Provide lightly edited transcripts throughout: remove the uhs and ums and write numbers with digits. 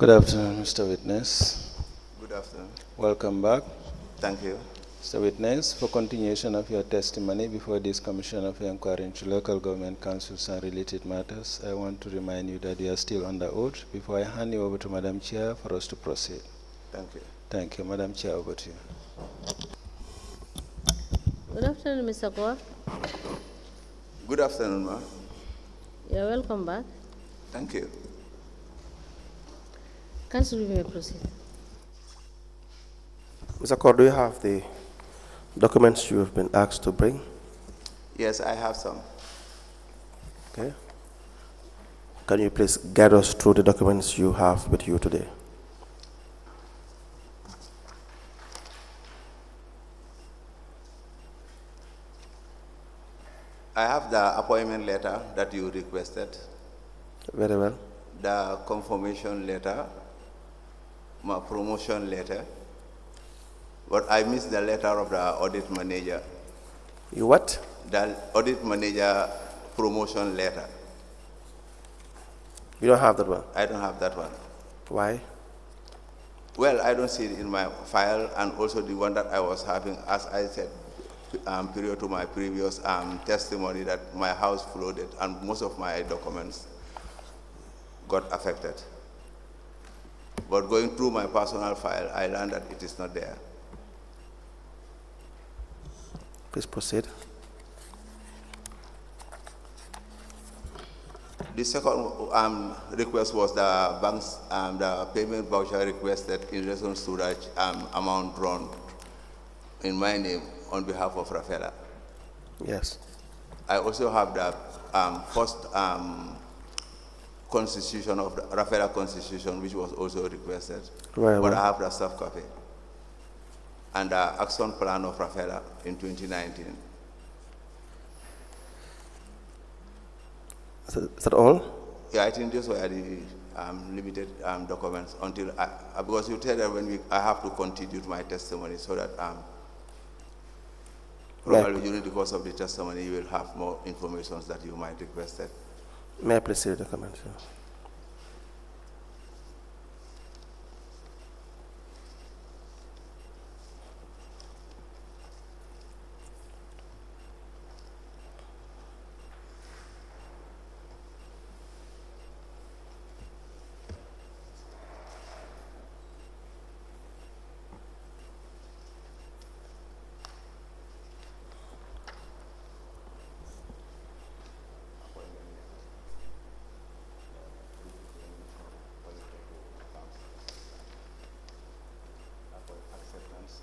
Good afternoon, Mr. Witness. Good afternoon. Welcome back. Thank you. Mr. Witness, for continuation of your testimony before this Commission of Inquiry into Local Government Councils and related matters, I want to remind you that you are still under oath before I hand you over to Madam Chair for us to proceed. Thank you. Thank you. Madam Chair, over to you. Good afternoon, Mr. Corr. Good afternoon, ma'am. You're welcome back. Thank you. Council, we may proceed. Mr. Corr, do you have the documents you have been asked to bring? Yes, I have some. Okay. Can you please guide us through the documents you have with you today? I have the appointment letter that you requested, Very well. the confirmation letter, my promotion letter, but I missed the letter of the audit manager. You what? The audit manager promotion letter. You don't have that one. I don't have that one. Why? Well, I don't see it in my file, and also the one that I was having, as I said, period to my previous testimony, that my house flooded and most of my documents got affected. But going through my personal file, I learned that it is not there. Please proceed. The second request was the bank's the payment voucher requested in relation to that amount drawn in my name on behalf of Rafaela. Yes. I also have the first constitution of the Rafaela Constitution, which was also requested. Right, but right. I have the soft copy. And the action plan of Rafaela in 2019. Is that all? Yeah, I think those were the limited documents until because you tell that when I have to continue my testimony so that probably during the course of the testimony you will have more information that you might request. May I please see the documents? Yeah.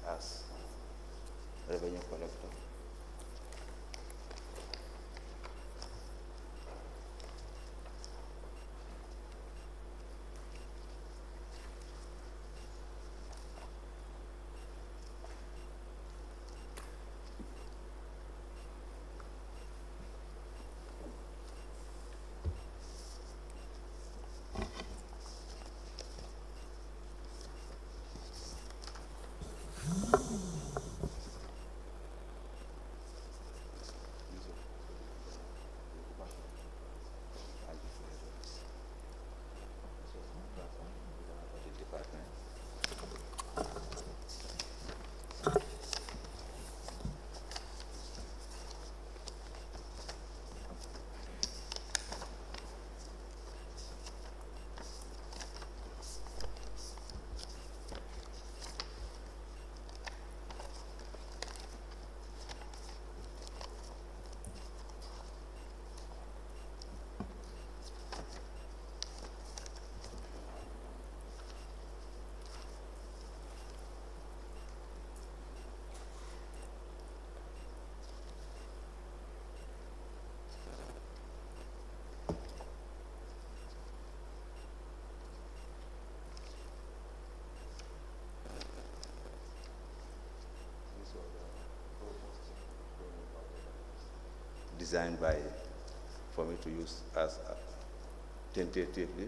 As revenue collector. Designed for me to use as tentatively.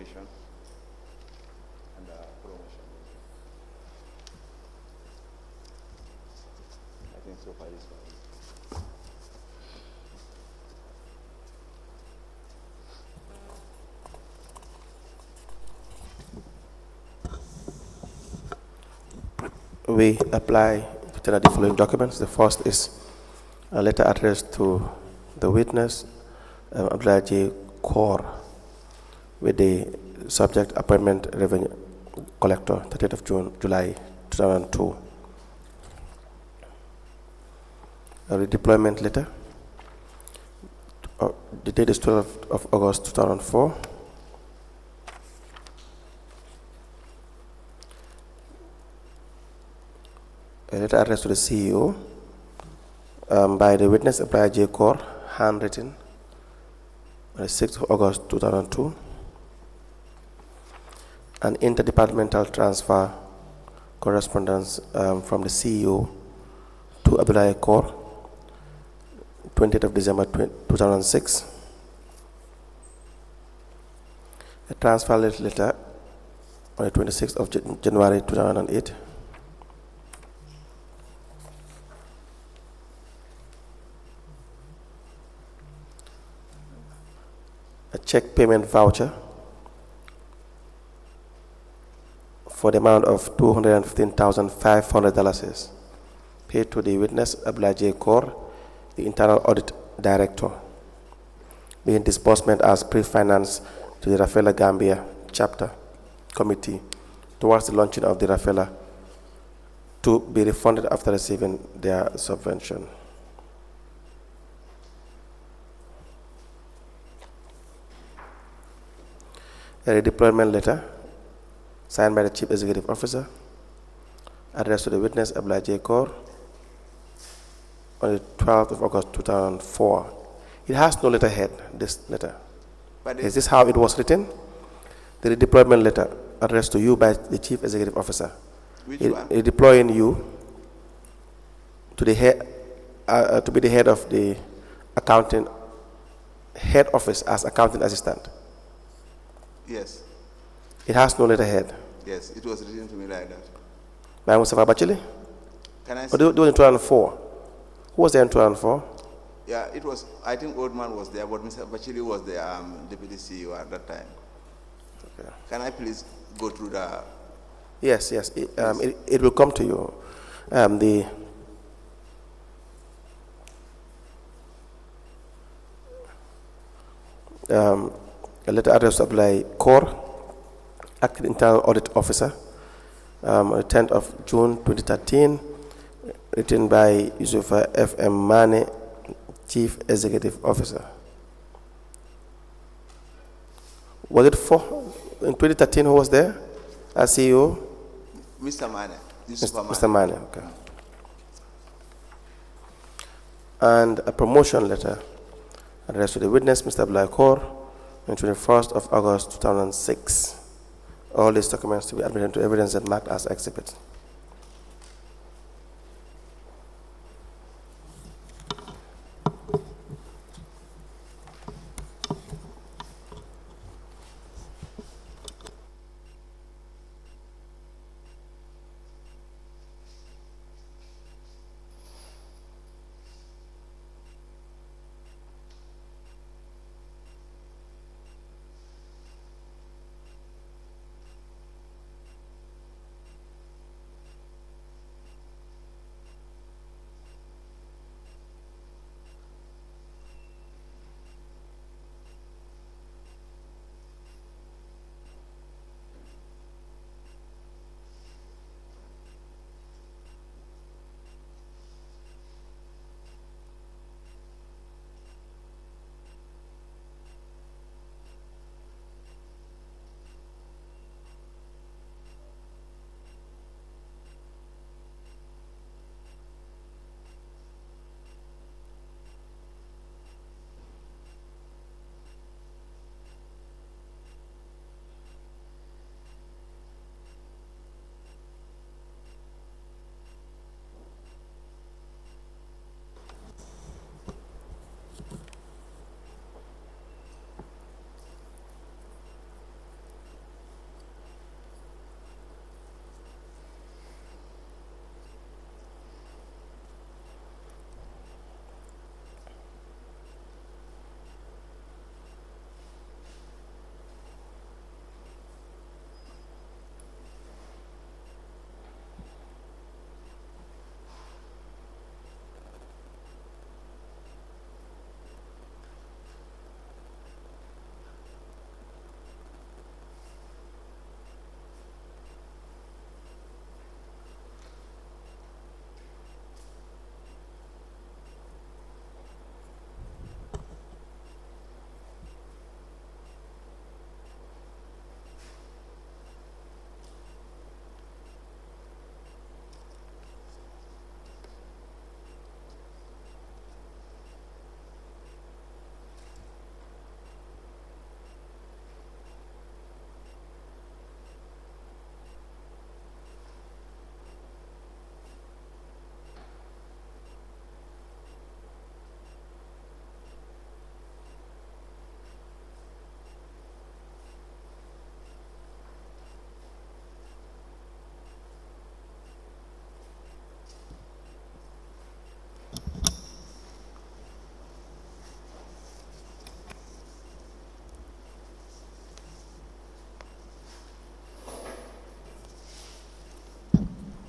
information and promotion. I think so far is fine. We apply to the following documents. The first is a letter addressed to the witness, Abdoulie Corr, with the subject appointment revenue collector, 30th of July 2002. A redeployment letter. The date is 12th of August 2004. A letter addressed to the CEO by the witness Abdoulie Corr, handwritten on the 6th of August 2002. An interdepartmental transfer correspondence from the CEO to Abdoulie Corr, 20th of December 2006. A transfer letter on the 26th of January 2008. A check payment voucher for the amount of $215,500 paid to the witness Abdoulie Corr, the Internal Audit Director, being disbursement as pre-finance to the Rafela Gambia Chapter Committee towards the launching of the Rafela, to be refunded after receiving their subvention. A redeployment letter signed by the Chief Executive Officer, addressed to the witness Abdoulie Corr on the 12th of August 2004. It has no letterhead, this letter. But Is this how it was written? The redeployment letter addressed to you by the Chief Executive Officer. which one? Deploying you to the head, to be the head of the accounting head office as accounting assistant. Yes, It has no letterhead. yes, it was written to me like that. By Mustafa Bachili? Can I Or see? do it in 2004? Who was there in 2004? Yeah, it was, I think Old Man was there, but Mr. Bachili was the deputy CEO at that time. Okay. Can I please go through the, Yes, yes. It will come to you. A letter addressed to Abdoulie Corr, Acting Internal Audit Officer, on the 10th of June 2013, written by Yusufa F.M. Mane, Chief Executive Officer. Was it in 2013 who was there as CEO? Mr. Mane, Mr. Mane, okay. And a promotion letter addressed to the witness, Mr. Abdoulie Corr, on 21st of August 2006. All these documents to be admitted into evidence and marked as exhibits.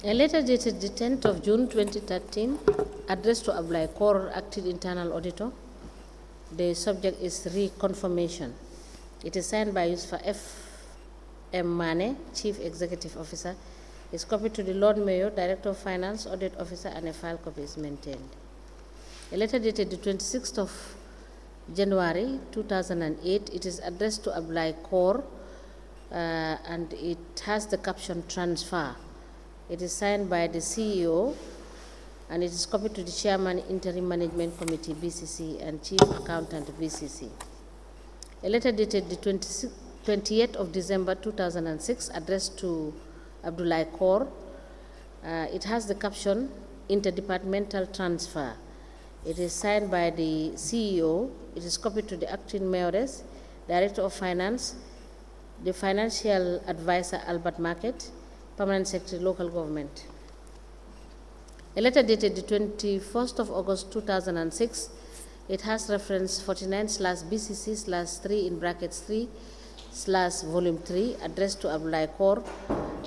A letter dated the 10th of June 2013, addressed to Abdoulie Corr, Acting Internal Auditor. The subject is reconfirmation. It is signed by Yusuf F. M. Mane, Chief Executive Officer. It's copied to the Lord Mayor, Director of Finance, Audit Officer, and a file copy is maintained. A letter dated the 26th of January 2008, it is addressed to Abdoulie Corr, and it has the caption transfer. It is signed by the CEO, and it is copied to the Chairman, Interim Management Committee, BCC, and Chief Accountant, BCC. A letter dated the 28th of December 2006, addressed to Abdoulie Corr. It has the caption interdepartmental transfer. It is signed by the CEO. It is copied to the Acting Mayoress, Director of Finance, the Financial Advisor Albert Market, Permanent Secretary, Local Government. A letter dated the 21st of August 2006, it has reference 49/BCC/3 in brackets 3/volume 3, addressed to Abdoulie Corr,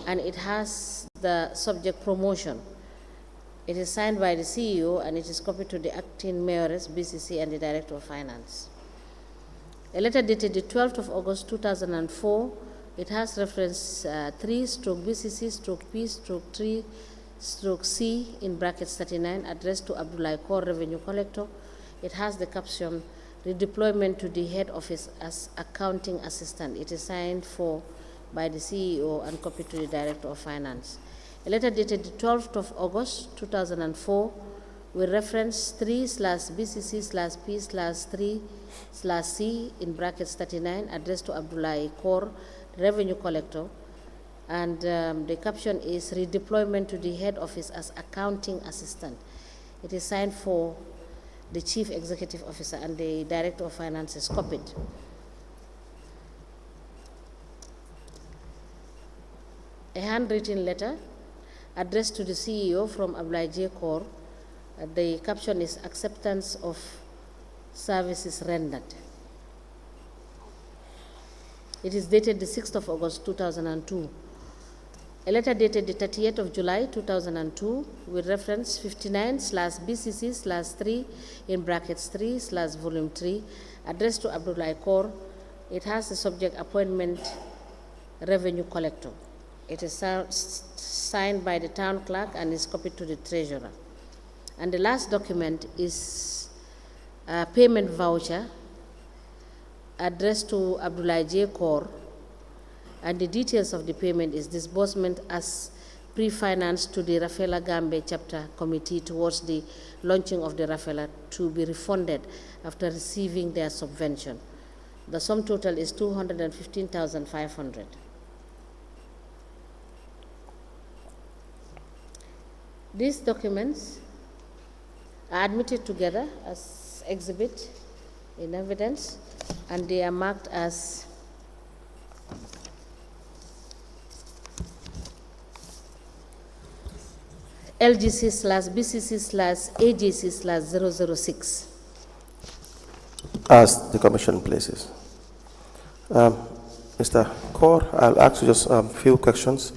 and it has the subject promotion. It is signed by the CEO, and it is copied to the Acting Mayoress, BCC, and the Director of Finance. A letter dated the 12th of August 2004, it has reference 3/BCC/P/3/C in brackets 39, addressed to Abdoulie Corr, Revenue Collector. It has the caption redeployment to the head office as accounting assistant. It is signed for by the CEO and copied to the Director of Finance. A letter dated the 12th of August 2004 with reference 3/BCC/P/3/C in brackets 39, addressed to Abdoulie Corr, Revenue Collector, and the caption is redeployment to the head office as accounting assistant. It is signed for the Chief Executive Officer, and the Director of Finance is copied. A handwritten letter addressed to the CEO from Abdoulie Corr. The caption is acceptance of services rendered. It is dated the 6th of August 2002. A letter dated the 30th of July 2002 with reference 59/BCC/3 in brackets 3/volume 3, addressed to Abdoulie Corr. It has the subject appointment revenue collector. It is signed by the town clerk and is copied to the treasurer. And the last document is a payment voucher addressed to Abdoulie Corr, and the details of the payment is disbursement as pre-finance to the Rafela Gambia chapter committee towards the launching of the Rafela to be refunded after receiving their subvention. The sum total is 215,500. These documents are admitted together as exhibit in evidence, and they are marked as LGC/BCC/AJC/006. As the Commission places. Mr. Corr, I'll ask you just a few questions,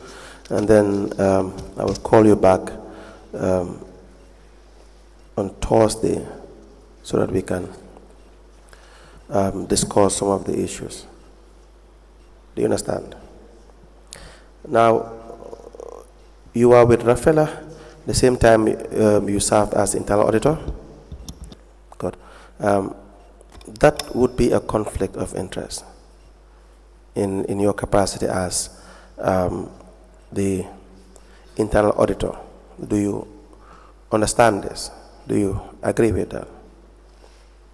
and then I will call you back on Thursday so that we can discuss some of the issues. Do you understand? Now, you are with Rafela, the same time you served as internal auditor? Good. That would be a conflict of interest in your capacity as the internal auditor. Do you understand this? Do you agree with that?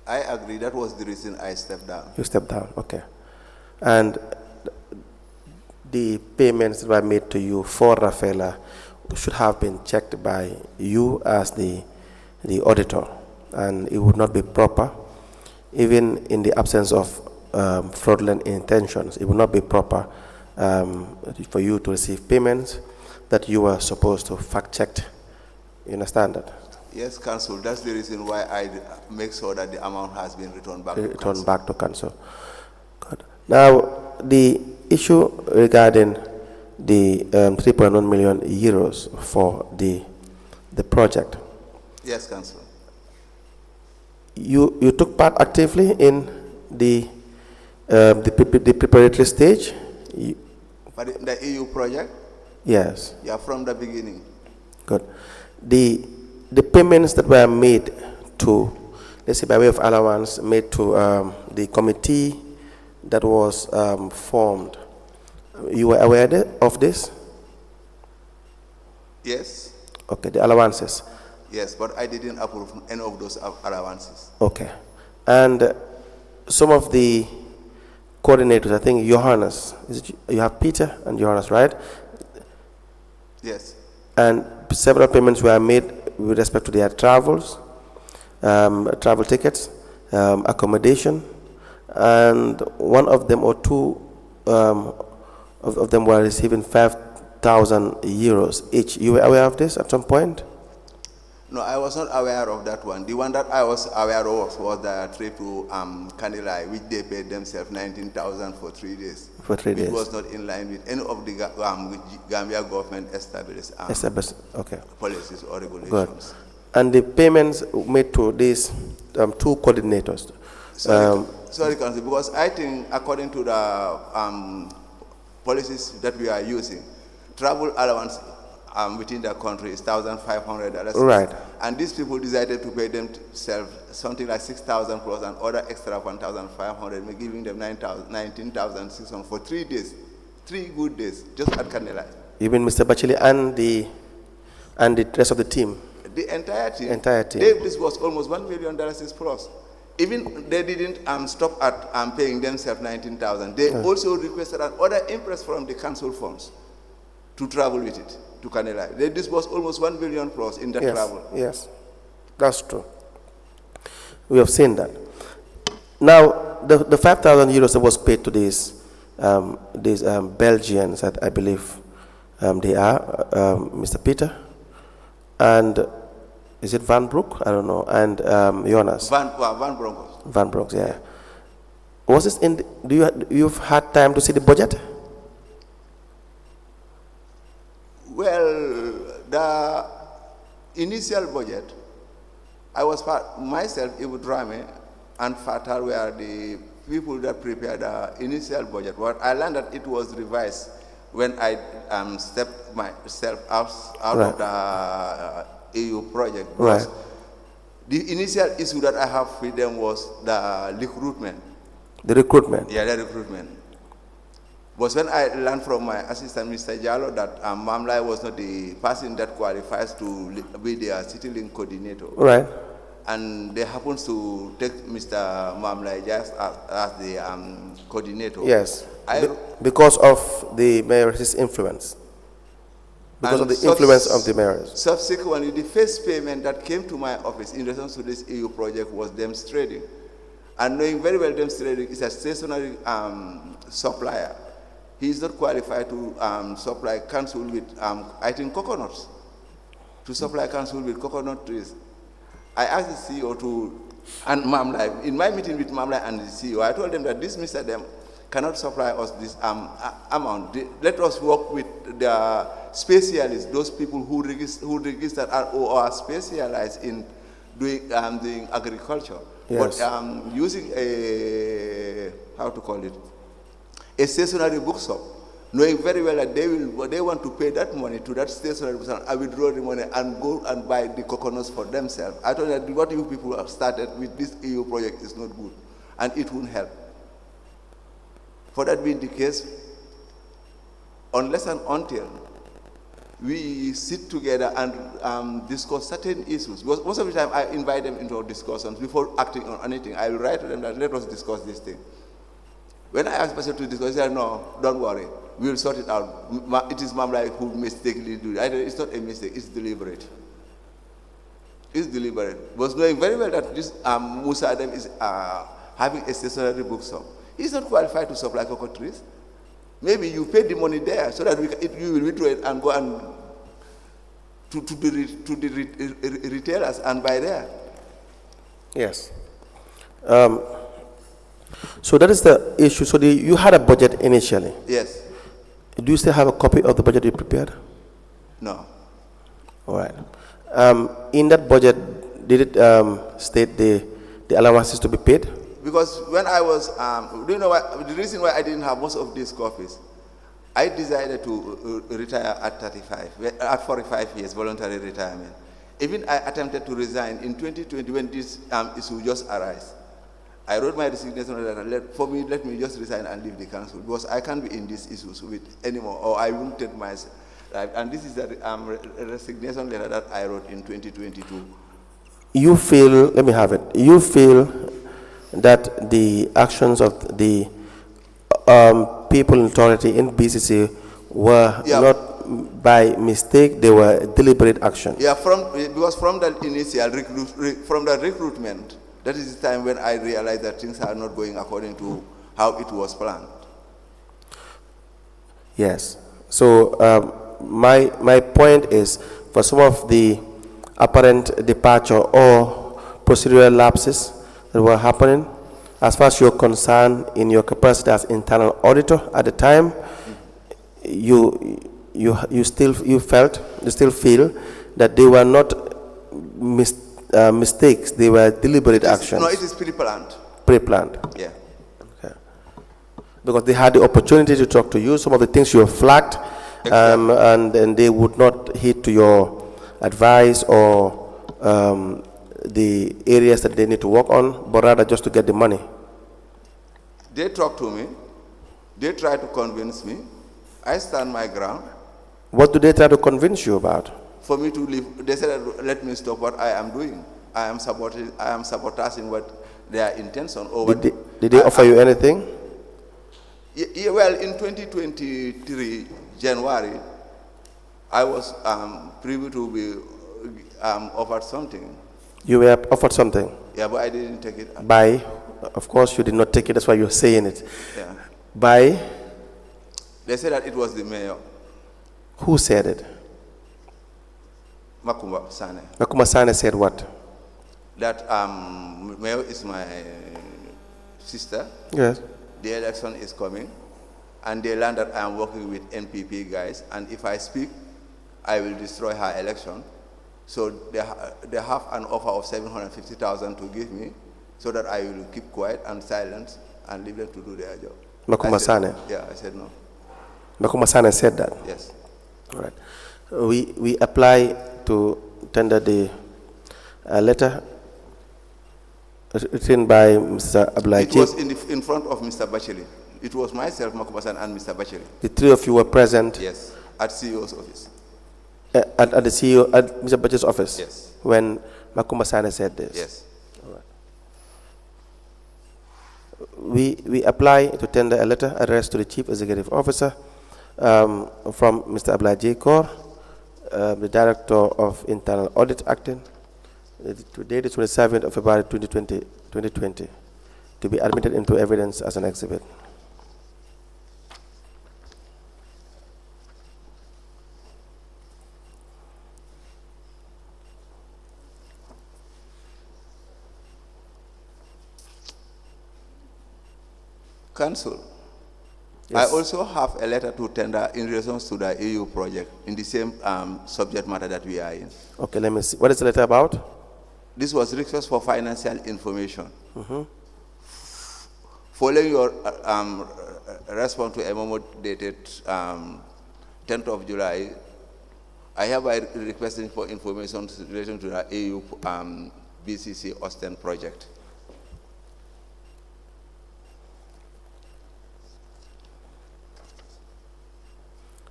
I agree. That was the reason I stepped down. You stepped down, okay. And the payments that were made to you for Rafela should have been checked by you as the auditor, and it would not be proper, even in the absence of fraudulent intentions. It would not be proper for you to receive payments that you were supposed to fact-check. You understand that? Yes, Council. That's the reason why I make sure that the amount has been returned back to Council. Good. Now, the issue regarding the 3.1 million euros for the project. Yes, Council. You took part actively in the preparatory stage? But the EU project? Yes. Yeah, from the beginning. Good. The payments that were made to, let's say by way of allowance, made to the committee that was formed, you were aware of this? Yes. Okay, the allowances. Yes, but I didn't approve any of those allowances. Okay. And some of the coordinators, I think Johannes, you have Peter and Johannes, right? Yes. And several payments were made with respect to their travels, travel tickets, accommodation, and one of them or two of them were receiving 5,000 euros each. You were aware of this at some point? No, I was not aware of that one. The one that I was aware of was the trip to Kanilai, which they paid themselves 19,000 for 3 days. For 3 days. It was not in line with any of the Gambia government established okay. policies or regulations. Good. And the payments made to these two coordinators. Sorry, Council, because I think according to the policies that we are using, travel allowance within the country is $1,500. Right. And these people decided to pay themselves something like 6,000 plus and other extra 1,500, giving them 19,600 for 3 days, 3 good days, just at Kanilai. You mean Mr. Bachili and the rest of the team? The entire team. Entire team. This was almost $1 million plus. Even they didn't stop at paying themselves 19,000. They also requested another interest from the council funds to travel with it to Kanilai. This was almost 1 billion plus in that travel. Yes, that's true. We have seen that. Now, the 5,000 euros that was paid to these Belgians, I believe they are Mr. Peter and is it Van Broek? I don't know. And Jonas. Van Broncos. Van Broek, yeah. Was this in? You've had time to see the budget? Well, the initial budget, I was myself, Ibudrame, and Fatal were the people that prepared the initial budget. But I learned that it was revised when I stepped myself out of the EU project. Right. The initial issue that I have with them was the recruitment. The recruitment? Yeah, the recruitment. But when I learned from my assistant, Mr. Jallo, that Mamlai was not the person that qualifies to be their city link coordinator. Right. And they happen to take Mr. Mamlai just as the coordinator. Yes. Because of the mayor's influence. Because of the influence of the mayors. Subsequently, the first payment that came to my office in relation to this EU project was Dems Trading. And knowing very well Dems Trading is a stationary supplier. He is not qualified to supply council with, I think, coconuts. To supply council with coconut trees. I asked the CEO and Mamlai, in my meeting with Mamlai and the CEO, I told them that this Mr. Dem cannot supply us this amount. Let us work with the specialists, those people who registered or are specialized in doing agriculture. Yes. But using a, how to call it, a stationary bookshop, knowing very well that they want to pay that money to that stationary bookshop and withdraw the money and go and buy the coconuts for themselves. I told them that what you people have started with this EU project is not good, and it won't help. For that being the case, unless and until we sit together and discuss certain issues, because most of the time I invite them into discussions before acting on anything. I will write to them that let us discuss this thing. When I ask person to discuss, they say, no, don't worry, we will sort it out. It is Mamlai who mistakenly do it. It's not a mistake, it's deliberate. It's deliberate. But knowing very well that this Musa Adam is having a stationary bookshop. He's not qualified to supply coconut trees. Maybe you pay the money there so that you will withdraw it and go and to the retailers and buy there. Yes. So that is the issue. So you had a budget initially. Yes. Do you still have a copy of the budget you prepared? No. All right. In that budget, did it state the allowances to be paid? Because when I was, do you know what, the reason why I didn't have most of these copies, I decided to retire at 45 years, voluntary retirement. Even I attempted to resign in 2020 when this issue just arose. I wrote my resignation letter. Let me just resign and leave the council because I can't be in these issues with anymore, or I won't take my life. And this is the resignation letter that I wrote in 2022. You feel, let me have it. You feel that the actions of the people in authority in BCC were not by mistake; they were deliberate action. Yeah, because from the initial recruitment. That is the time when I realized that things are not going according to how it was planned. Yes. So my point is, for some of the apparent departure or procedural lapses that were happening, as far as you're concerned in your capacity as internal auditor at the time, you still feel that they were not mistakes, they were deliberate actions. No, it is pre-planned. Pre-planned. Yeah. Okay. Because they had the opportunity to talk to you, some of the things you have flagged, and then they would not heed to your advice or the areas that they need to work on, but rather just to get the money. They talked to me. They tried to convince me. I stand my ground. What do they try to convince you about? For me to leave, they said, let me stop what I am doing. I am sabotaging what their intention. Or Did they offer you anything? Yeah, well, in 2023, January, I was privy to be offered something. You were offered something? Yeah, but I didn't take it. By? Of course you did not take it, that's why you're saying it. Yeah. By? They said that it was the mayor. Who said it? Makumba Sane. Makumba Sane said what? That mayor is my sister. Yes. The election is coming, and they learned that I am working with NPP guys, and if I speak, I will destroy her election. So they have an offer of 750,000 to give me, so that I will keep quiet and silent and leave them to do their job. Makumba Sane? Yeah, I said no. Makumba Sane said that? Yes. All right. We apply to tender the letter written by Mr. Abdoulie. It was in front of Mr. Bacheli. It was myself, Makumba Sane, and Mr. Bacheli. The three of you were present? Yes, at CEO's office. At the CEO, at Mr. Bacheli's office? Yes. When Makumba Sane said this? Yes. All right. We apply to tender a letter addressed to the Chief Executive Officer from Mr. Abdoulie Corr, the Director of Internal Audit Acting, today the 27th of February 2020, to be admitted into evidence as an exhibit. Council. Yes. I also have a letter to tender in relation to the EU project in the same subject matter that we are in. Okay, let me see. What is the letter about? This was request for financial information. Following your response to a memo dated 10th of July, I hereby requesting for information relating to the EU BCC Austin project.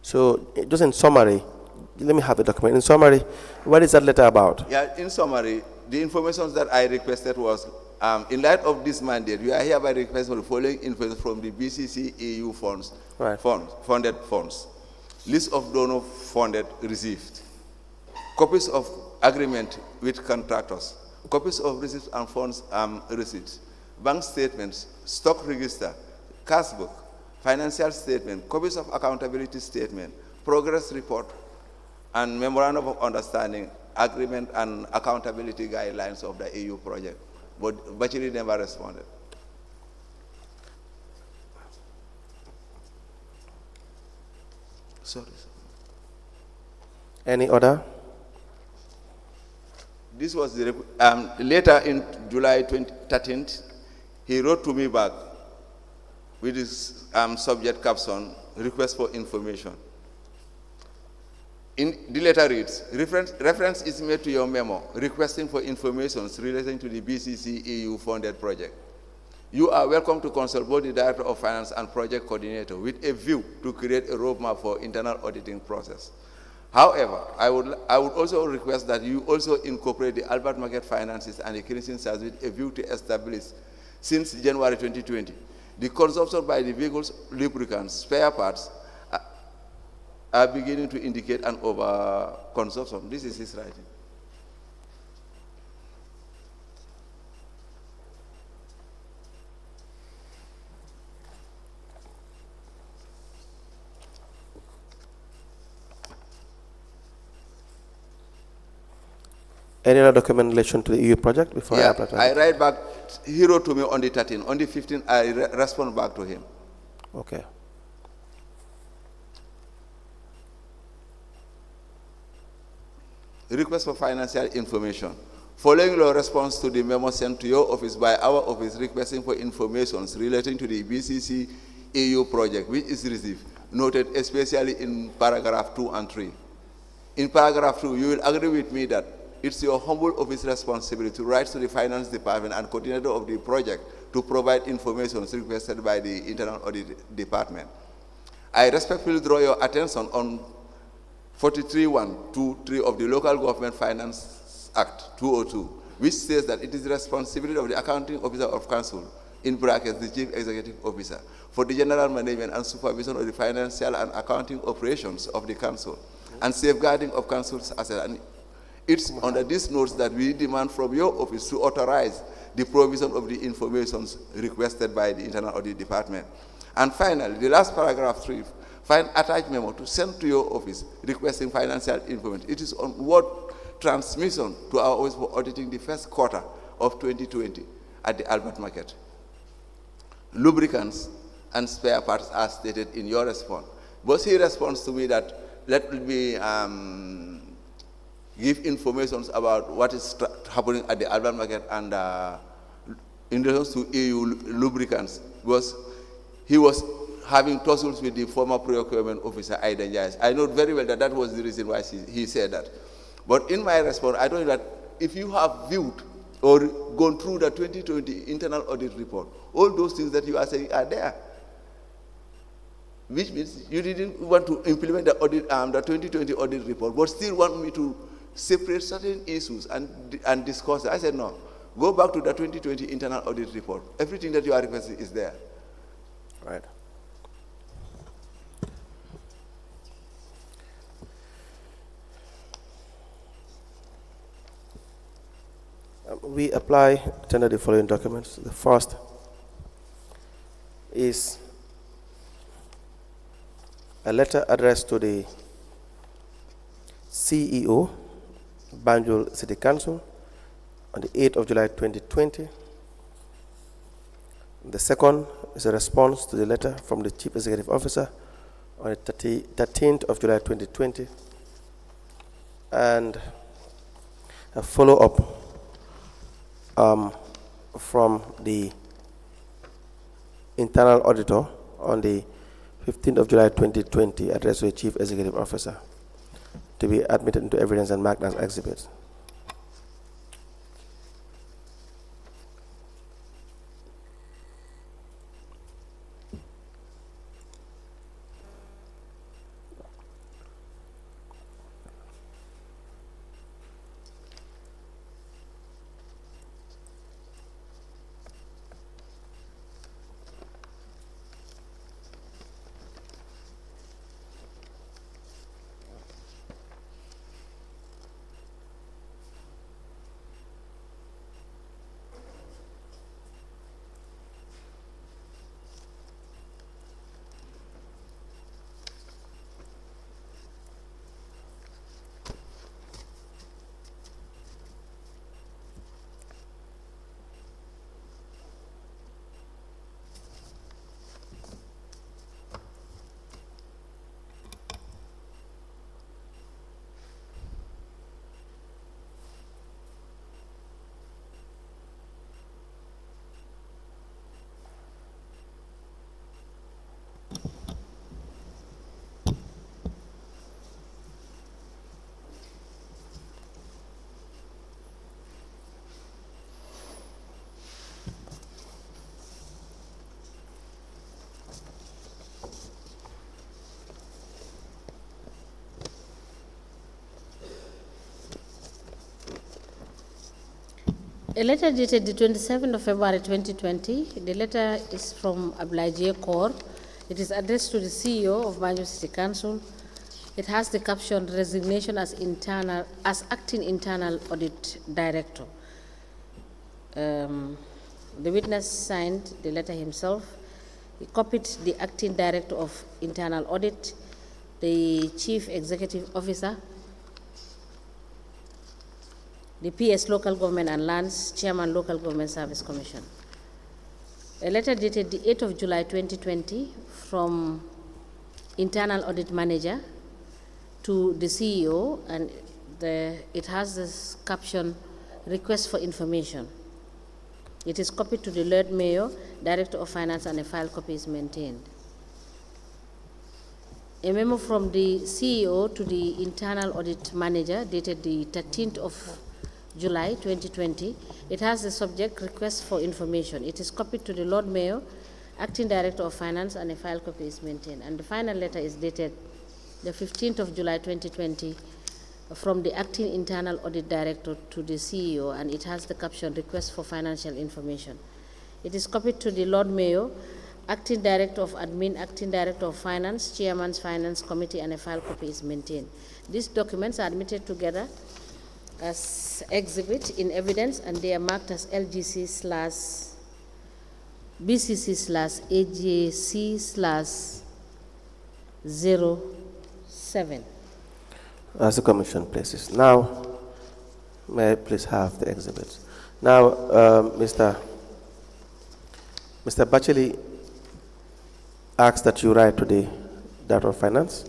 So, just in summary, let me have the document. In summary, what is that letter about? Yeah, in summary, the information that I requested was, in light of this mandate, we are hereby requesting the following information from the BCC EU funds, Right. funded funds, list of donor funded received, copies of agreement with contractors, copies of receipts and funds receipts, bank statements, stock register, cash book, financial statement, copies of accountability statement, progress report, and memorandum of understanding, agreement and accountability guidelines of the EU project. But Bacheli never responded. Sorry. Any other? This was later in July 2013. He wrote to me back with his subject caption, request for information. In the letter reads, reference is made to your memo requesting for information relating to the BCC EU funded project. You are welcome to consult both the Director of Finance and Project Coordinator with a view to create a roadmap for internal auditing process. However, I would also request that you also incorporate the Albert Market finances and the cleansing service with a view to establish, since January 2020, the consumption by the vehicles, lubricants, spare parts are beginning to indicate an overconsumption. This is his writing. Any other document in relation to the EU project before I apply? I write back. He wrote to me on the 13th. On the 15th, I respond back to him. Okay. Request for financial information. Following your response to the memo sent to your office by our office requesting for information relating to the BCC EU project, which is received, noted especially in paragraph 2 and 3. In paragraph 2, you will agree with me that it's your humble office responsibility to write to the finance department and coordinator of the project to provide information requested by the internal audit department. I respectfully draw your attention on 43.123 of the Local Government Finance Act 202, which says that it is the responsibility of the accounting officer of council, in brackets the chief executive officer, for the general management and supervision of the financial and accounting operations of the council and safeguarding of council's assets. And it's under these notes that we demand from your office to authorize the provision of the information requested by the internal audit department. And finally, the last paragraph 3, find attached memo to send to your office requesting financial information. It is on word transmission to our office for auditing the first quarter of 2020 at the Albert Market. Lubricants and spare parts are stated in your response. But he responds to me that let me give information about what is happening at the Albert Market and in relation to EU lubricants, because he was having tussles with the former procurement officer, Aiden Jais. I know very well that that was the reason why he said that. But in my response, I told you that if you have viewed or gone through the 2020 internal audit report, all those things that you are saying are there. Which means you didn't want to implement the audit, the 2020 audit report, but still want me to separate certain issues and discuss it. I said, no, go back to the 2020 internal audit report. Everything that you are requesting is there. Right. We apply tender the following documents. The first is a letter addressed to the CEO, Banjul City Council, on the 8th of July 2020. The second is a response to the letter from the Chief Executive Officer on the 13th of July 2020, and a follow-up from the internal auditor on the 15th of July 2020, addressed to the Chief Executive Officer, to be admitted into evidence and marked as exhibits. A letter dated the 27th of February 2020. The letter is from Abdoulie Corr. It is addressed to the CEO of Banjul City Council. It has the caption "Resignation as acting internal audit director." The witness signed the letter himself. He copied the acting director of internal audit, the chief executive officer, the PS Local Government and Lands, Chairman Local Government Service Commission. A letter dated the 8th of July 2020 from Internal Audit Manager to the CEO, and it has this caption, "Request for information." It is copied to the Lord Mayor, Director of Finance, and a file copy is maintained. A memo from the CEO to the Internal Audit Manager dated the 13th of July 2020. It has the subject "Request for information." It is copied to the Lord Mayor, Acting Director of Finance, and a file copy is maintained. And the final letter is dated the 15th of July 2020 from the Acting Internal Audit Director to the CEO, and it has the caption "Request for financial information." It is copied to the Lord Mayor, Acting Director of Admin, Acting Director of Finance, Chairman's Finance Committee, and a file copy is maintained. These documents are admitted together as exhibit in evidence, and they are marked as LGC/BCC/AJC/07. As the Commission places. Now, may I please have the exhibits? Now, Mr. Bacheli asks that you write to the Director of Finance.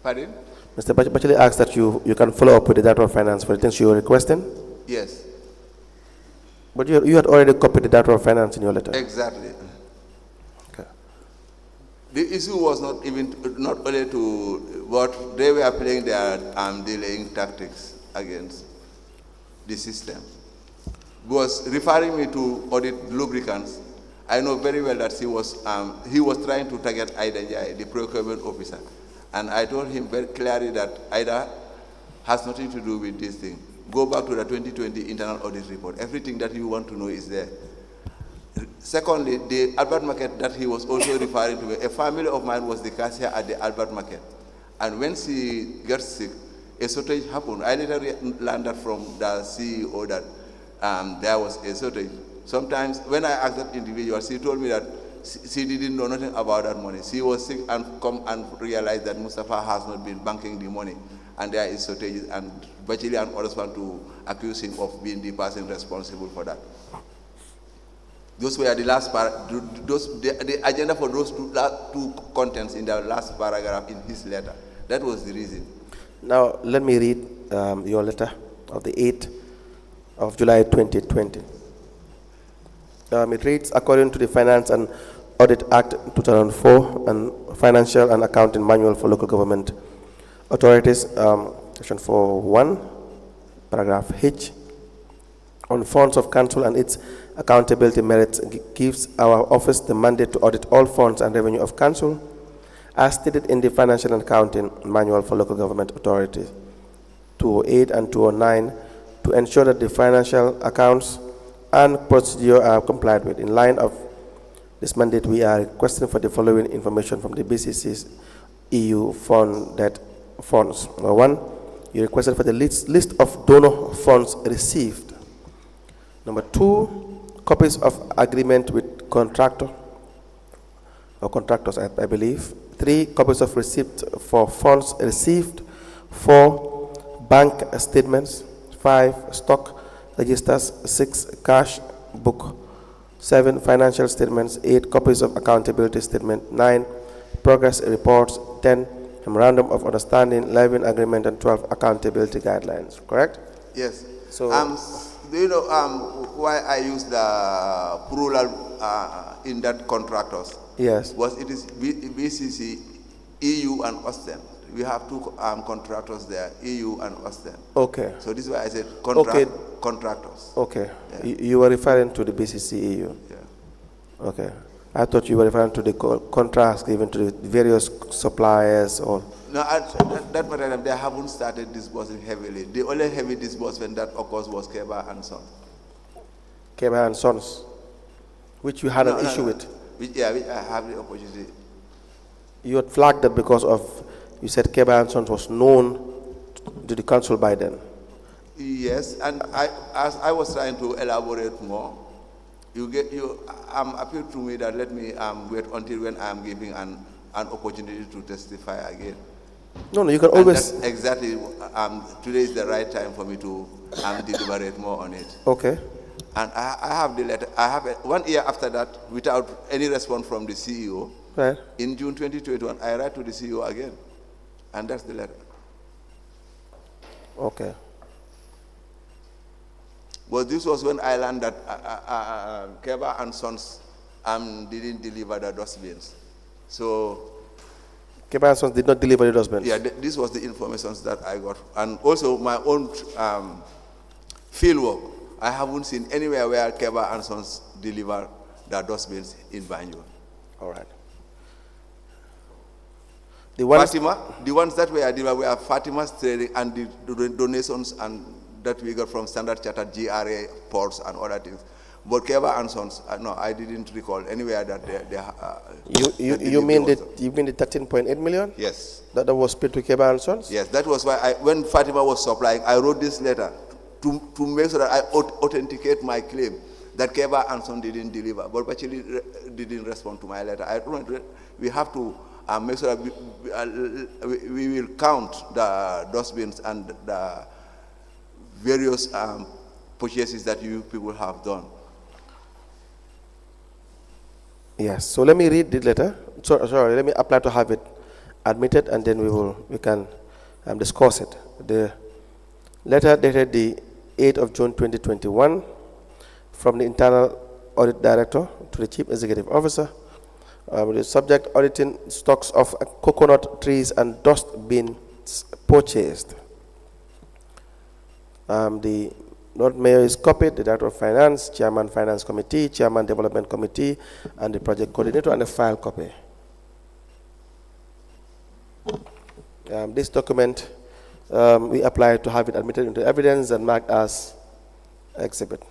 Pardon? Mr. Bacheli asks that you can follow up with the Director of Finance for the things you were requesting. Yes. But you had already copied the Director of Finance in your letter. Exactly. Okay. The issue was not only to what they were playing their delaying tactics against the system. Was referring me to audit lubricants. I know very well that he was trying to target Ida Jai, the procurement officer, and I told him very clearly that Ida has nothing to do with this thing. Go back to the 2020 internal audit report. Everything that you want to know is there. Secondly, the Albert Market that he was also referring to, a family of mine was the cashier at the Albert Market. And when she gets sick, a shortage happened. I later learned that from the CEO that there was a shortage. Sometimes when I asked that individual, she told me that she didn't know nothing about that money. She was sick and come and realized that Mustafa has not been banking the money, and there is shortage, and Bacheli and others want to accuse him of being the person responsible for that. Those were the last the agenda for those two contents in the last paragraph in his letter. That was the reason. Now, let me read your letter of the 8th of July 2020. It reads, according to the Finance and Audit Act 2004 and Financial and Accounting Manual for Local Government Authorities, Section 4.1, paragraph H, on funds of council and its accountability merits gives our office the mandate to audit all funds and revenue of council, as stated in the Financial and Accounting Manual for Local Government Authorities 208 and 209, to ensure that the financial accounts and procedure are complied with. In line of this mandate, we are requesting for the following information from the BCC's EU funded funds. Number 1, you requested for the list of donor funds received. Number 2, copies of agreement with contractor or contractors, I believe. 3, copies of receipt for funds received. 4, bank statements. 5, stock registers. 6, cash book. 7, financial statements. 8, copies of accountability statement. 9, progress reports. 10, memorandum of understanding. 11, agreement, and 12, accountability guidelines. Correct? Yes. So, do you know why I use the plural in that contractors? yes. Was it is BCC, EU, and Austin. We have two contractors there, EU and Austin. Okay. So this is why I said contractors. Okay. Yeah. You were referring to the BCC EU. Yeah. Okay. I thought you were referring to the contracts given to the various suppliers or. No, at that time they haven't started disbursing heavily. The only heavy disbursement that occurs was Keba and Son. Keba and Sons, which you had an issue with. Which I have the opportunity. You had flagged that because of, you said Keba and Sons was known to the council by then. Yes, and as I was trying to elaborate more, you appealed to me that let me wait until when I am giving an opportunity to testify again. No, you can And always. that's exactly, today is the right time for me to deliberate more on it. Okay. And I have the letter. I have 1 year after that, without any response from the CEO. Right. In June 2021, I write to the CEO again, and that's the letter. Okay. But this was when I learned that Keba and Sons didn't deliver the dustbins. So, Keba and Sons did not deliver the dustbins. yeah, this was the information that I got. And also my own field work. I haven't seen anywhere where Keba and Sons deliver the dustbins in Banjul. All right. The ones that were delivered were Fatima's trading and the donations and that we got from Standard Chartered, GRA, ports and other things. But Keba and Sons, no, I didn't recall anywhere that You mean the 13.8 million? Yes. That was paid to Keba and Sons? Yes, that was why when Fatima was supplying, I wrote this letter to make sure that I authenticate my claim that Keba and Sons didn't deliver, but actually didn't respond to my letter. We have to make sure that we will count the dustbins and the various purchases that you people have done. Yes. So let me read the letter. Sorry, let me apply to have it admitted, and then we can discuss it. The letter dated the 8th of June 2021 from the Internal Audit Director to the Chief Executive Officer. The subject: auditing stocks of coconut trees and dust bins purchased. The Lord Mayor is copied, the Director of Finance, Chairman Finance Committee, Chairman Development Committee, and the Project Coordinator, and a file copy. This document, we apply to have it admitted into evidence and marked as exhibit.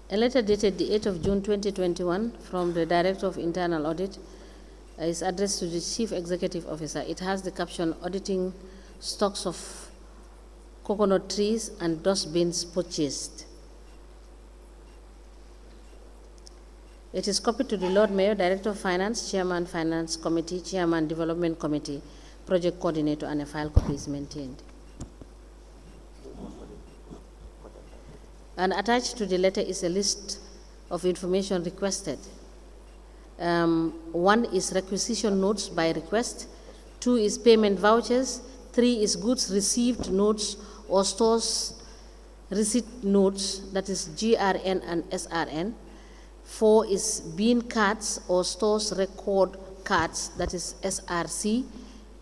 A letter dated the 8th of June 2021 from the Director of Internal Audit is addressed to the Chief Executive Officer. It has the caption, auditing stocks of coconut trees and dust bins purchased. It is copied to the Lord Mayor, Director of Finance, Chairman Finance Committee, Chairman Development Committee, Project Coordinator, and a file copy is maintained. And attached to the letter is a list of information requested. 1 is requisition notes by request, 2 is payment vouchers, 3 is goods received notes or stores receipt notes, that is GRN and SRN, 4 is bean cards or stores record cards, that is SRC,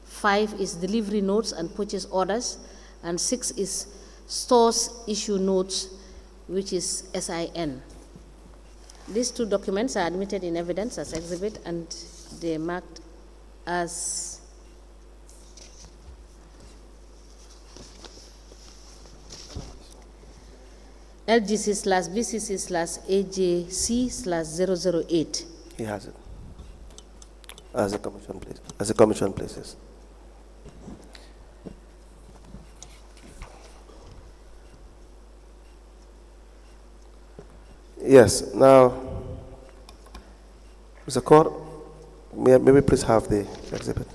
5 is delivery notes and purchase orders, and 6 is stores issue notes, which is SIN. These 2 documents are admitted in evidence as exhibit, and they are marked as LGC/BCC/AJC/008. He has it. As a commission, please. As a commission, places. Yes. Now, Mr. Corr, may we please have the exhibit?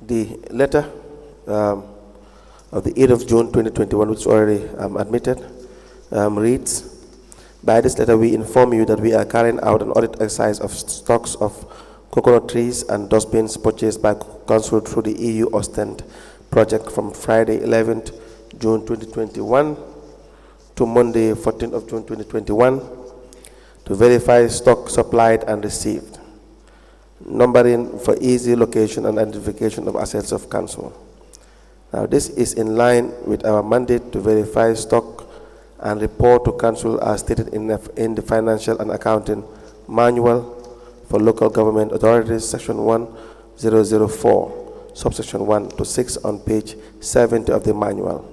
The letter of the 8th of June 2021, which is already admitted, reads, by this letter we inform you that we are carrying out an audit exercise of stocks of coconut trees and dustbins purchased by Council through the EU Ostend project from Friday 11th June 2021 to Monday 14th of June 2021 to verify stock supplied and received, numbering for easy location and identification of assets of Council. Now this is in line with our mandate to verify stock and report to Council as stated in the Financial and Accounting Manual for Local Government Authorities, Section 1004, subsection 1 to 6 on page 70 of the manual.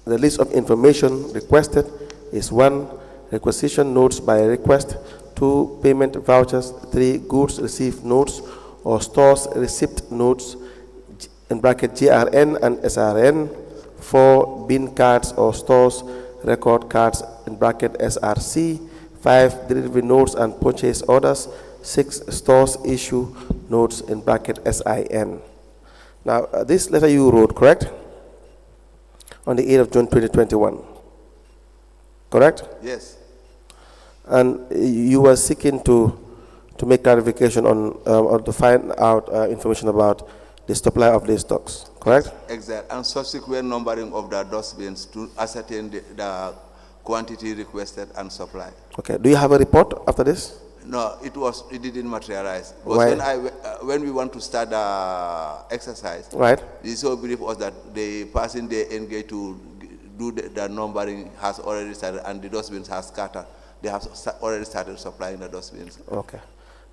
The list of information requested is 1. Requisition notes by request, 2. Payment vouchers, 3. Goods received notes or stores receipt notes, in bracket GRN and SRN, 4. Bin cards or stores record cards, in bracket SRC, 5. Delivery notes and purchase orders, 6. Stores issue notes, in bracket SIN. Now, this letter you wrote, correct? On the 8th of June 2021, correct? Yes. And you were seeking to make clarification on or to find out information about the supply of these stocks, correct? Exactly. And subsequent numbering of the dustbins to ascertain the quantity requested and supplied. Okay. Do you have a report after this? No, it didn't materialize. Why? When we want to start the exercise, Right. the so brief was that the person they engaged to do the numbering has already started, and the dustbins has scattered. They have already started supplying the dustbins. Okay.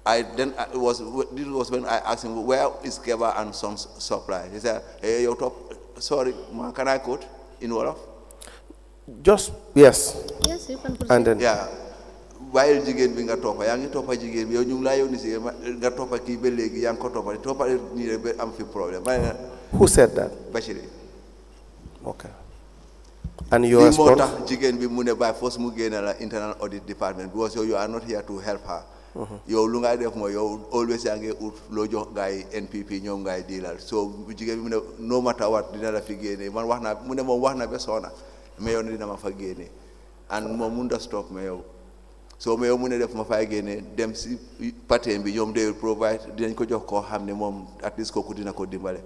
This was when I asked him, where is Keba and Sons supply? He said, hey, your top, sorry, can I quote in Wolof? Just, yes. Yes, you can proceed. And then, Yeah. While jigéen bi nga toppa yaa ngi toppa jigéen bi yow ñu ngi laa yónni si nga toppa kii ba léegi yaa ngi ko toppa nii rek ba am fi problème ma ne who said that? Bachiri Okay. And your lii moo response? tax jigéen bi mu ne by force mu génne la internal audit department because you are not here to help her. yow lu ngay def mooy yow always yaa ngi ut loo jox ngay NPP ñoom ngay diilal so jigéen bi mu ne no matter what dina la fi génne man wax naa mu ne moom wax na ba soona mais yow dina ma fa génne and moom mun da stop mais yow so mais yow mu ne def ma fay génne dem si patin bi ñoom they will provide dinañ ko jox koo xam ne moom at least kooku dina ko dimbale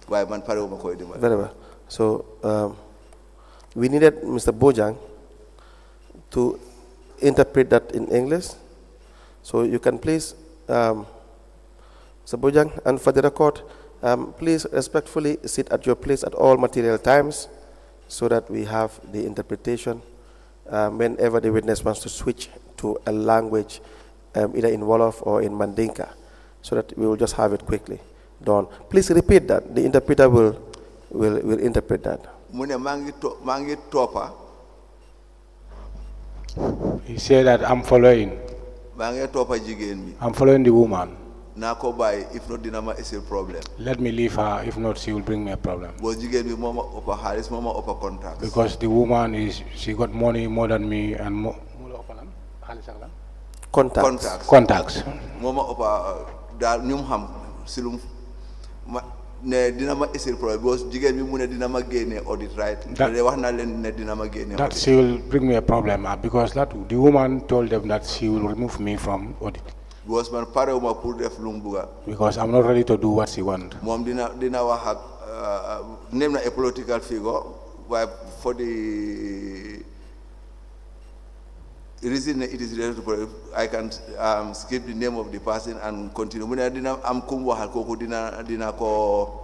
waaye man pare wu ma koy dimbale. Very well. So we needed Mr. Bojang to interpret that in English. So you can please, Mr. Bojang, and for the record, please respectfully sit at your place at all material times so that we have the interpretation whenever the witness wants to switch to a language either in Wolof or in Mandinka, so that we will just have it quickly done. Please repeat that. The interpreter will interpret that. Mune mangi topa. He said that I'm following. Mangi topa jigen bi. I'm following the woman. Na ko bay if not dinama is a problem. Let me leave her. If not, she will bring me a problem. Bo jigen bi mama opa halis mama opa contacts. Because the woman she got money more than me and more. Contacts. Mama opa dal ñum xam silum ne dina ma essayer problem because jigen bi mu ne dina ma génne audit right wax na len ne dina ma génne that she will bring me a problem because that the woman told them that she will remove me from audit because man pare ma pour def lu buga because I'm not ready to do what she want. Mom dina wax ak name na a political figure why for the reason it is related to I can skip the name of the person and continue. Muna dina am kum waxal koku dina ko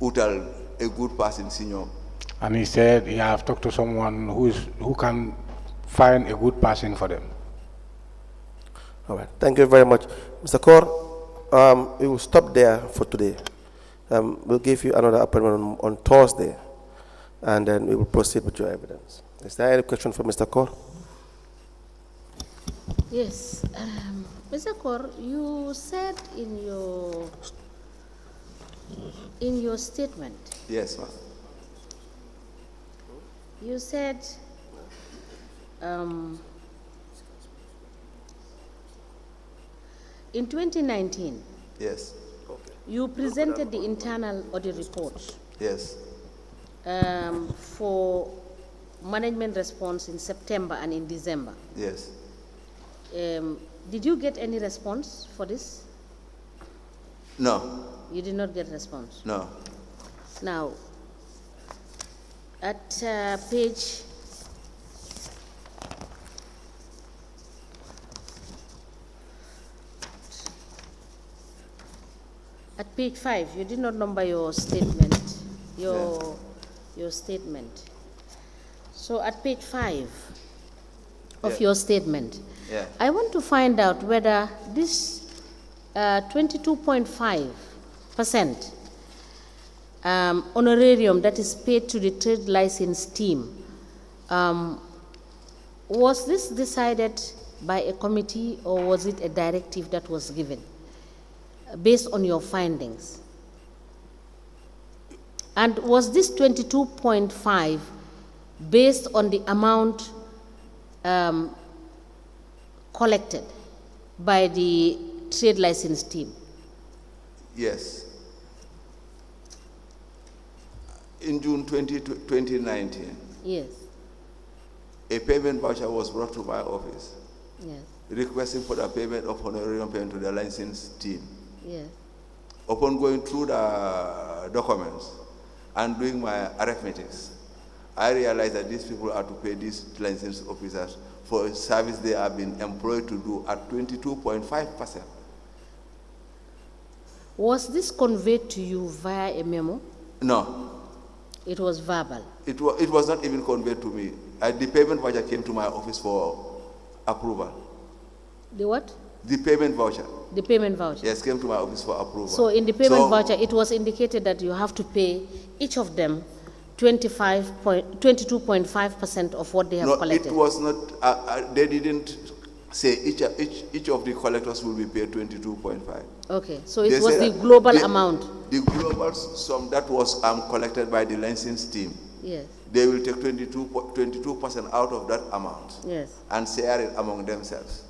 utal a good person senior. And he said he have talked to someone who can find a good person for them. All right. Thank you very much, Mr. Corr. We will stop there for today. We'll give you another appointment on Thursday, and then we will proceed with your evidence. Is there any question for Mr. Corr? Yes. Mr. Corr, you said in your statement. Yes, ma'am. You said in 2019. Yes. You presented the internal audit report Yes. for management response in September and in December. Yes. Did you get any response for this? No. You did not get response. No. Now, at page At page 5, you did not number your statement, your statement. So at page 5 of Yeah. your statement, Yeah. I want to find out whether this 22.5% honorarium that is paid to the trade license team, was this decided by a committee or was it a directive that was given based on your findings? And was this 22.5 based on the amount collected by the trade license team? Yes. In June 2019, Yes, a payment voucher was brought to my office yes, requesting for the payment of honorarium payment to the license team. yes. Upon going through the documents and doing my arithmetics, I realized that these people are to pay these license officers for a service they have been employed to do at 22.5%. Was this conveyed to you via a memo? No, It was verbal. it was not even conveyed to me. The payment voucher came to my office for approval. The what? The payment voucher, The payment voucher. yes, came to my office for approval. So in the payment So- voucher, it was indicated that you have to pay each of them 22.5% of what they have No, collected. it was not, they didn't say each of the collectors will be paid 22.5. Okay, so it They was said the that global amount. The global sum that was collected by the license team, Yes, they will take 22% out of that amount yes. and share it among themselves.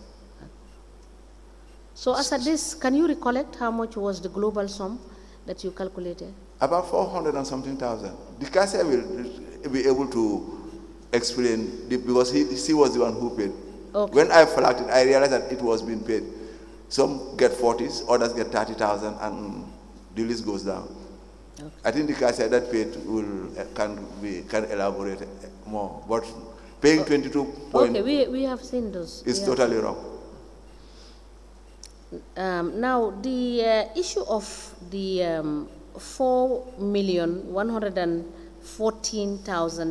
So as at this, can you recollect how much was the global sum that you calculated? About 400 and something thousand. The cashier will be able to explain because he was the one who paid. Okay. When I flagged it, I realized that it was being paid. Some get 40s, others get 30,000, and the list goes down. Okay. I think the cashier that paid can elaborate more, but paying 22 point Okay, we have seen those. is We have totally wrong. Now, the issue of the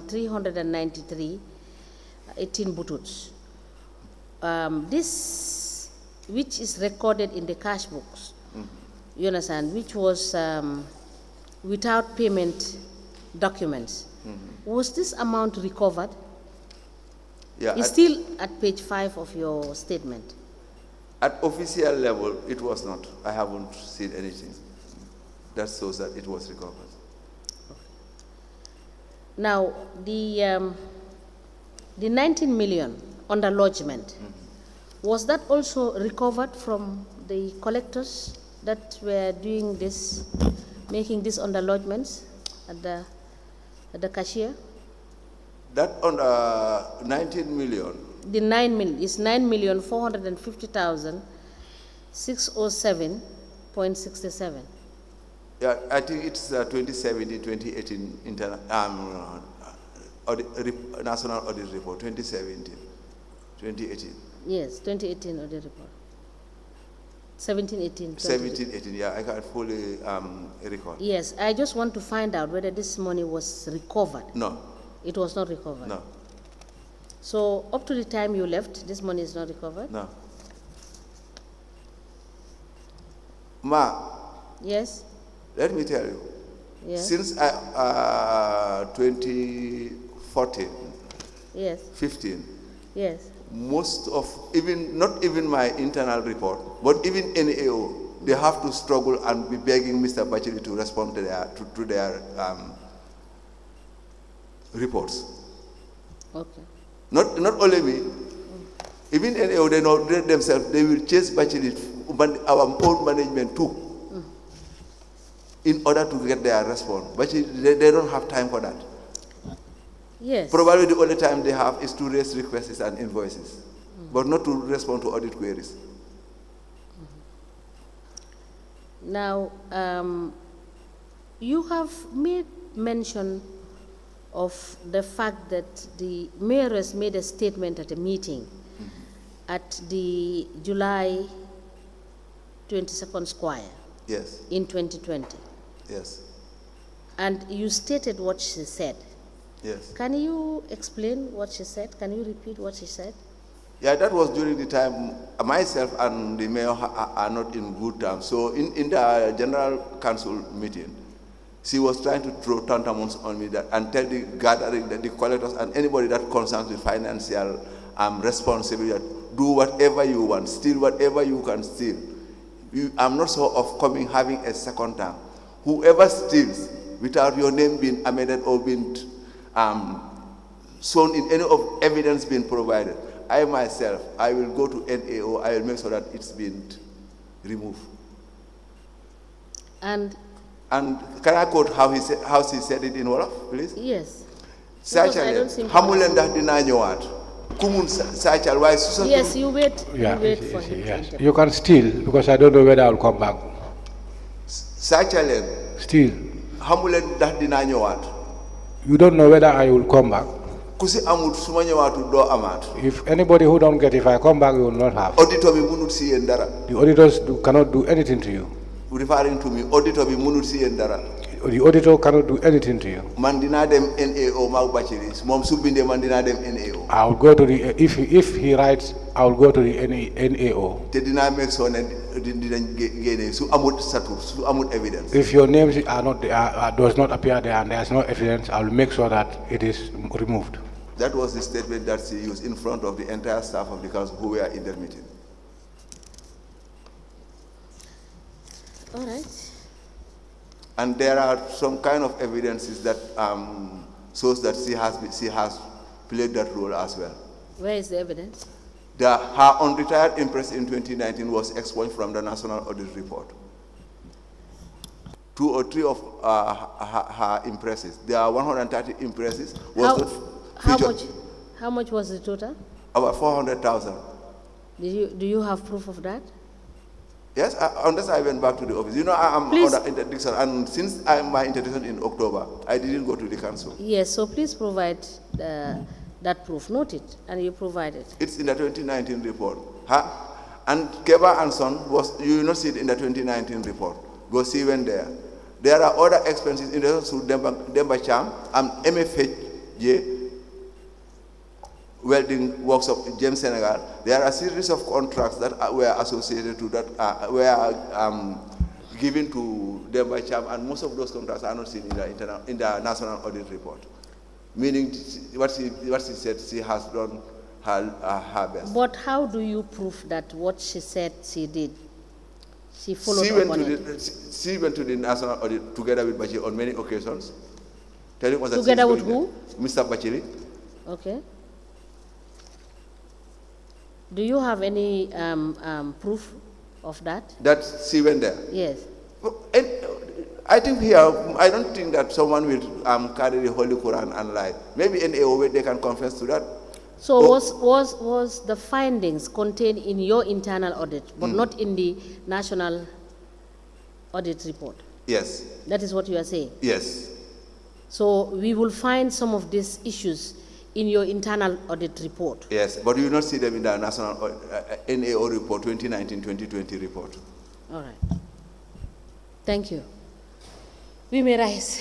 4,114,393 18 bututs, this, which is recorded in the cash books, you understand, which was without payment documents, was this amount recovered? Yeah, It's still at page 5 of your statement. at official level, it was not. I haven't seen anything that shows that it was recovered. Now, the 19 million under lodgement, was that also recovered from the collectors that were doing this, making these under lodgements at the cashier? That on 19 million, The 9 million is 9,450,607.67. yeah, I think it's 2017, 2018 National Audit Report, 2017, 2018. Yes, 2018 audit report. 17, 18. 17, 18, yeah, I can't fully recall. Yes, I just want to find out whether this money was recovered. No, It was not recovered. no, So up to the time you left, this money is not recovered? no. Ma, Yes? let me tell you, Yes? since 2014, Yes? 15, Yes? most of, not even my internal report, but even NAO, they have to struggle and be begging Mr. Bacheli to respond to their reports. Okay. Not only me, even NAO, they know themselves, they will chase Bacheli, our own management too. in order to get their response. But they don't have time for that. Yes. Probably the only time they have is to raise requests and invoices, but not to respond to audit queries. Now, you have made mention of the fact that the mayoress made a statement at a meeting at the July 22nd Square Yes, in 2020. yes, And you stated what she said. yes. Can you explain what she said? Can you repeat what she said? Yeah, that was during the time myself and the mayor are not in good terms. So in the general council meeting, she was trying to throw tantamount on me that, and tell the gathering, that the collectors and anybody that concerns with financial responsibility, that do whatever you want, steal whatever you can steal. I'm not so of coming having a second term. Whoever steals without your name being amended or being shown in any of evidence being provided, I myself, I will go to NAO, I will make sure that it's been removed. And can I quote how she said it in Wolof, please? yes. Sachale, hamulenda dina ñëwaat. Kumun sachal way susatu. Yes, you wait. Yeah, you wait for him. yes. To interpret. You can steal because I don't know whether I'll come back. Sachale, Steal. hamulenda dina ñëwaat. You don't know whether I will come back. Kusi amut suma ñëwaatu do amat. If anybody who don't get, if I come back, you will not have. Auditor bi munut si yeen dara. The auditors cannot do anything to you. Referring to me, auditor bi munut si yeen dara. The auditor cannot do anything to you. Man dina dem NAO mag bachiri. Mom su binde man dina dem NAO. I will go to the, if he writes, I will go to the NAO. Te dina make sure ne dinañ génne su amut satur, su amut evidence. If your names are not, does not appear there and there is no evidence, I will make sure that it is removed. That was the statement that she used in front of the entire staff of the council who were in the meeting. All right. And there are some kind of evidences that shows that she has played that role as well. Where is the evidence? Her unretired impress in 2019 was expunged from the National Audit Report. 2 or 3 of her impresses. There are 130 impresses. How much was the total? About 400,000. Do you have proof of that? Yes, unless I went back to the office. You know, I'm Please. under interdiction, and since my interdiction in October, I didn't go to the council. Yes, so please provide that proof. Note it, and you provide it. It's in the 2019 report. And Keba and Son was, you will not see it in the 2019 report. Go see when there. There are other expenses in relation to Demba Cham and MFHJ welding workshop in James Senegal. There are a series of contracts that were associated to that, were given to Demba Cham, and most of those contracts are not seen in the National Audit Report. Meaning, what she said, she has done her best. But how do you prove that what she said she did? She followed She up went, on to it. the, she went to the National Audit together with Bachir on many occasions. Telling us that Together she's with going who? there. Mr. Bachiri. Okay. Do you have any proof of that? That she went there. Yes. And I think here, I don't think that someone will carry the Holy Quran and lie. Maybe in a way they can confess to that. So was the findings contained in your internal audit, but not in the National Audit Report? Yes. That is what you are saying? Yes. So we will find some of these issues in your internal audit report? Yes, but you will not see them in the National NAO report, 2019-2020 report. All right. Thank you. We may rise.